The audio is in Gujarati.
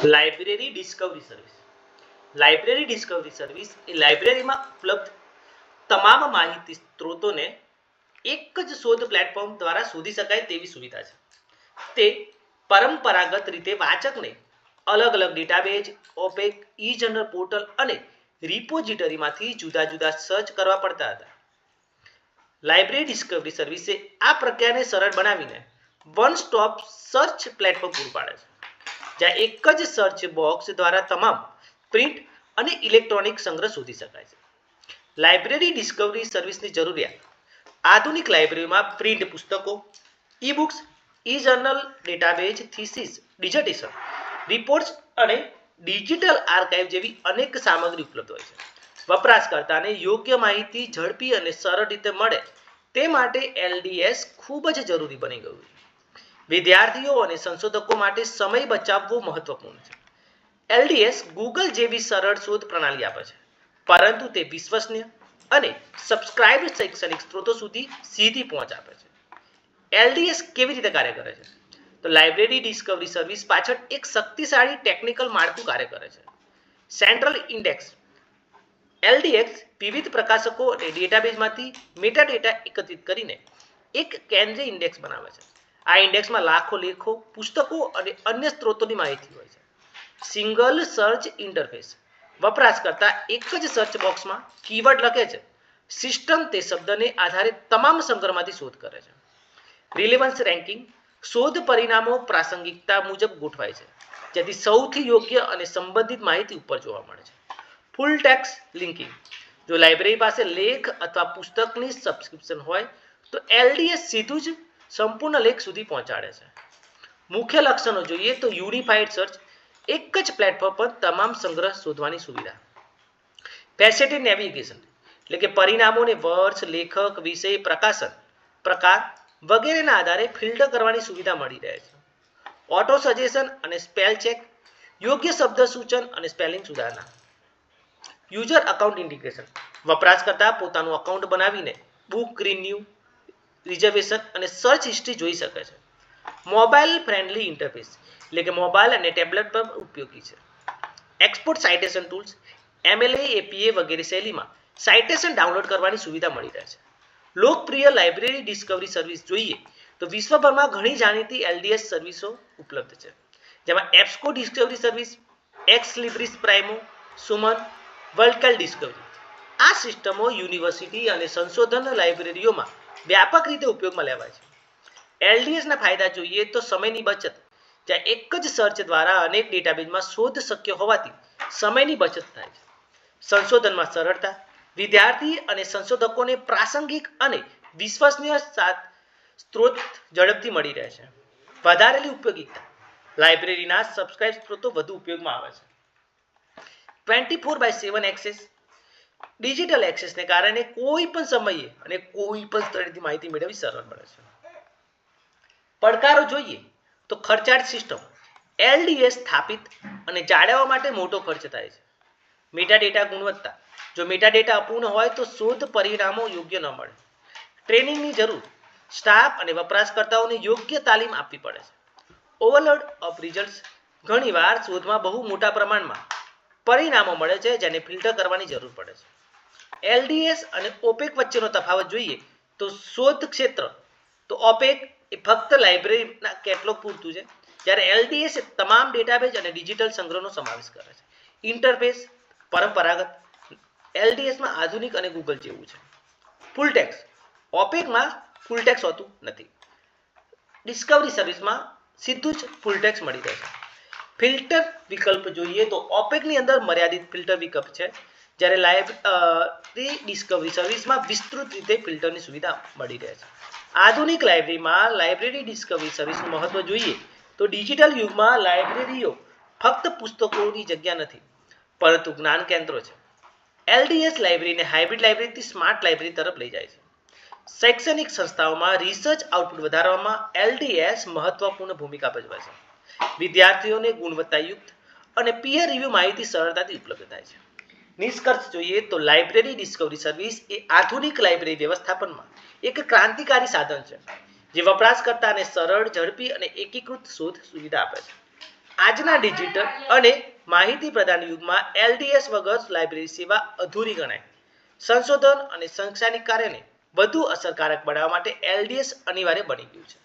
Library discovery service. Library discovery service એ લાઇબ્રેરીમાં ઉપલબ્ધ તમામ માહિતી સ્ત્રોતોને એક જ શોધ પ્લેટફોર્મ દ્વારા શોધી શકાય તેવી સુવિધા છે. તે પરંપરાગત રીતે વાચકને અલગ અલગ ડેટાબેઝ, ઓપેક, ઈ જર્નલ પોર્ટલ અને રિપોઝિટરીમાંથી જુદા જુદા સર્ચ કરવા પડતા હતા. લાઇબ્રેરી ડિસ્કવરી સર્વિસે આ પ્રક્રિયાને સરળ બનાવીને વન સ્ટોપ સર્ચ પ્લેટફોર્મ પૂરું પાડે છે, જ્યાં એક જ સર્ચ બોક્સ દ્વારા તમામ પ્રિન્ટ અને ઇલેક્ટ્રોનિક સંગ્રહ શોધી શકાય છે. લાઇબ્રેરી ડિસ્કવરી સર્વિસની જરૂરિયાત. આધુનિક લાઇબ્રેરીમાં પ્રિન્ટ પુસ્તકો, ઈ બુક્સ, ઈ જર્નલ, ડેટાબેઝ, થીસીસ, ડિઝર્ટેશન, રિપોર્ટ્સ અને ડિજિટલ આર્કાઇવ જેવી અનેક સામગ્રી ઉપલબ્ધ હોય છે. વપરાશકર્તાને યોગ્ય માહિતી ઝડપી અને સરળ રીતે મળે તે માટે એલડીએસ ખૂબ જ જરૂરી બની ગયું છે. વિદ્યાર્થીઓ અને સંશોધકો માટે સમય બચાવવો મહત્વપૂર્ણ છે. એલડીએસ ગૂગલ જેવી સરળ શોધ પ્રણાલી આપે છે, પરંતુ તે વિશ્વસનીય અને સબસ્ક્રાઇબ્ડ શૈક્ષણિક સ્ત્રોતો સુધી સીધી પહોંચ આપે છે. એલડીએસ કેવી રીતે કાર્ય કરે છે? તો લાઇબ્રેરી ડિસ્કવરી સર્વિસ પાછળ એક શક્તિશાળી ટેકનિકલ માળખું કાર્ય કરે છે. Central index. એલડીએક્સ વિવિધ પ્રકાશકો અને ડેટાબેઝમાંથી મેટાડેટા એકત્રિત કરીને એક કેન્દ્રીય ઇન્ડેક્સ બનાવે છે. આ ઇન્ડેક્સમાં લાખો લેખો, પુસ્તકો અને અન્ય સ્ત્રોતોની માહિતી હોય છે. Single search interface. વપરાશકર્તા એક જ સર્ચ બોક્સમાં કીવર્ડ લખે છે. સિસ્ટમ તે શબ્દને આધારે તમામ સંગ્રહમાંથી શોધ કરે છે. Relevance ranking. શોધ પરિણામો પ્રાસંગિકતા મુજબ ગોઠવાય છે, જેથી સૌથી યોગ્ય અને સંબંધિત માહિતી ઉપર જોવા મળે છે. ફૂલ ટેક્સ્ટ લિંકિંગ. જો લાઇબ્રેરી પાસે લેખ અથવા પુસ્તકની સબસ્ક્રિપ્શન હોય તો એલડીએસ સીધું જ સંપૂર્ણ લેખ સુધી પહોંચાડે છે. મુખ્ય લક્ષણો જોઈએ તો યુનિફાઈડ સર્ચ, એક જ પ્લેટફોર્મ પર તમામ સંગ્રહ શોધવાની સુવિધા. ફેસેટેડ નેવિગેશન, એટલે કે પરિણામોને વર્ષ, લેખક, વિષય, પ્રકાશન, પ્રકાર વગેરેના આધારે ફિલ્ટર કરવાની સુવિધા મળી રહે છે. ઓટો સજેશન અને સ્પેલ ચેક, યોગ્ય શબ્દ સૂચન અને સ્પેલિંગ સુધારણા. User account integration. વપરાશકર્તા પોતાનું અકાઉન્ટ બનાવીને બુક રિન્યુ, રિઝર્વેશન અને સર્ચ હિસ્ટ્રી જોઈ શકે છે. મોબાઈલ ફ્રેન્ડલી ઇન્ટરફેસ, એટલે કે મોબાઈલ અને ટેબ્લેટ પર ઉપયોગી છે. એક્સપોર્ટ સાઇટેશન ટૂલ્સ, એમએલએ, એપીએ વગેરે શૈલીમાં સાઇટેશન ડાઉનલોડ કરવાની સુવિધા મળી રહે છે. લોકપ્રિય લાઇબ્રેરી ડિસ્કવરી સર્વિસ જોઈએ તો વિશ્વભરમાં ઘણી જાણીતી એલડીએસ સર્વિસો ઉપલબ્ધ છે, જેમાં EBSCO discovery service, Ex Libris Primo, Summon, WorldCat discovery. આ સિસ્ટમો યુનિવર્સિટી અને સંશોધન લાઇબ્રેરીઓમાં વ્યાપક રીતે ઉપયોગમાં લેવાય છે. એલડીએસના ફાયદા જોઈએ તો સમયની બચત, જ્યાં એક જ સર્ચ દ્વારા અનેક ડેટાબેઝમાં શોધ શક્ય હોવાથી સમયની બચત થાય છે. સંશોધનમાં સરળતા, વિદ્યાર્થી અને સંશોધકોને પ્રાસંગિક અને વિશ્વસનીય સ્ત્રોત ઝડપથી મળી રહે છે. વધારેલી ઉપયોગિતા, લાઇબ્રેરીના સબસ્ક્રાઇબ સ્ત્રોતો વધુ ઉપયોગમાં આવે છે. 24/7 એક્સેસ, ડિજિટલ એક્સેસને કારણે કોઈ પણ સમયે અને કોઈ પણ સ્થળેથી માહિતી મેળવવી સરળ બને છે. પડકારો જોઈએ તો ખર્ચાળ સિસ્ટમ, એલડીએસ સ્થાપિત અને જાળવવા માટે મોટો ખર્ચ થાય છે. મેટાડેટા ગુણવત્તા, જો મેટાડેટા અપૂર્ણ હોય તો શોધ પરિણામો યોગ્ય ન મળે. ટ્રેનિંગની જરૂર, સ્ટાફ અને વપરાશકર્તાઓને યોગ્ય તાલીમ આપવી પડે છે. ઓવરલોડ ઓફ રિઝલ્ટ્સ, ઘણીવાર શોધમાં બહુ મોટા પ્રમાણમાં પરિણામો મળે છે, જેને ફિલ્ટર કરવાની જરૂર પડે છે. એલડીએસ અને ઓપેક વચ્ચેનો તફાવત જોઈએ તો શોધ ક્ષેત્ર તો ઓપેક એ ફક્ત લાઇબ્રેરીના કેટલોગ પૂરતું છે, જ્યારે એલડીએસ એ તમામ ડેટાબેઝ અને ડિજિટલ સંગ્રહનો સમાવેશ કરે છે. ઇન્ટરફેસ પરંપરાગત, એલડીએસમાં આધુનિક અને ગૂગલ જેવું છે. ફૂલ ટેક્સ, ઓપેકમાં ફૂલ ટેક્સ હોતું નથી. ડિસ્કવરી સર્વિસમાં સીધું જ ફૂલ ટેક્સ મળી રહે છે. ફિલ્ટર વિકલ્પ જોઈએ તો ઓપેકની અંદર મર્યાદિત ફિલ્ટર વિકલ્પ છે, જ્યારે લાઇબ્રેરી ડિસ્કવરી સર્વિસમાં વિસ્તૃત રીતે ફિલ્ટરની સુવિધા મળી રહે છે. આધુનિક લાઇબ્રેરીમાં લાઇબ્રેરી ડિસ્કવરી સર્વિસનું મહત્વ જોઈએ તો ડિજિટલ યુગમાં લાઇબ્રેરીઓ ફક્ત પુસ્તકોની જગ્યા નથી, પરંતુ જ્ઞાન કેન્દ્રો છે. એલડીએસ લાઇબ્રેરીને હાઇબ્રિડ લાઇબ્રેરીથી સ્માર્ટ લાઇબ્રેરી તરફ લઈ જાય છે. શૈક્ષણિક સંસ્થાઓમાં રિસર્ચ આઉટપુટ વધારવામાં એલડીએસ મહત્વપૂર્ણ ભૂમિકા ભજવે છે. વિદ્યાર્થીઓને ગુણવત્તાયુક્ત અને પીયર રિવ્યુ માહિતી સરળતાથી ઉપલબ્ધ થાય છે. નિષ્કર્ષ જોઈએ તો લાઇબ્રેરી ડિસ્કવરી સર્વિસ એ આધુનિક લાઇબ્રેરી વ્યવસ્થાપનમાં એક ક્રાંતિકારી સાધન છે, જે વપરાશકર્તાને સરળ, ઝડપી અને એકીકૃત શોધ સુવિધા આપે છે. આજના ડિજિટલ અને માહિતી પ્રધાન યુગમાં LDS વગર લાઇબ્રેરી સેવા અધૂરી ગણાય. સંશોધન અને શૈક્ષણિક કાર્યને વધુ અસરકારક બનાવવા માટે LDS અનિવાર્ય બની ગયું છે.